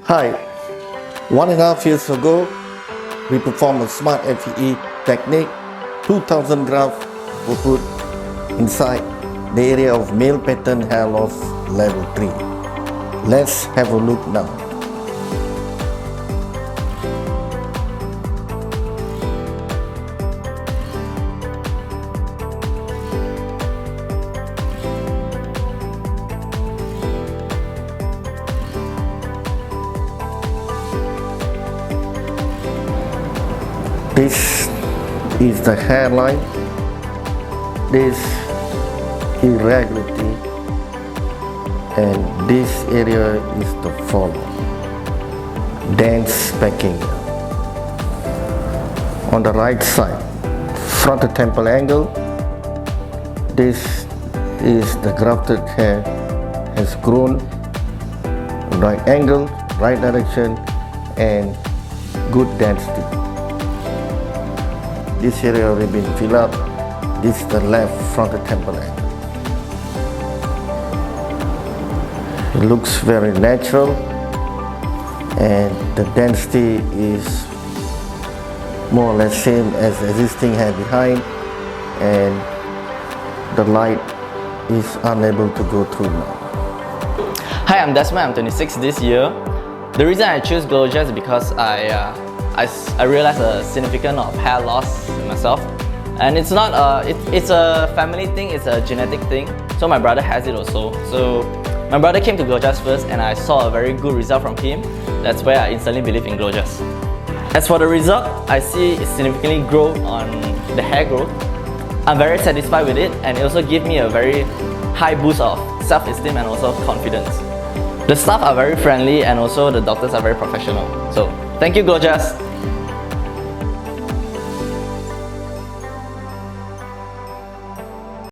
Hi, 1.5 years ago, we performed a SMART FUE technique. 2,000 grafts were put inside the area of male pattern hair loss level 3. Let's have a look now. This is the hairline, this irregularity, and this area is the follow, dense packing. On the right side, frontal temple angle, this is the grafted hair has grown, right angle, right direction, and good density. This area already been filled up. This is the left frontal temple angle. It looks very natural, and the density is more or less same as existing hair behind, and the light is unable to go through now. Hi, I'm Desmond. I'm 26 this year. The reason I choose GLOJAS is because I realized a significance of hair loss in myself, and it's not it's a family thing, it's a genetic thing. So my brother has it also. So my brother came to GLOJAS first, and I saw a very good result from him. That's where I instantly believe in GLOJAS. As for the result, I see it significantly grow on the hair growth. I'm very satisfied with it, and it also gives me a very high boost of self-esteem and also confidence. The staff are very friendly, and also the doctors are very professional. So thank you, GLOJAS.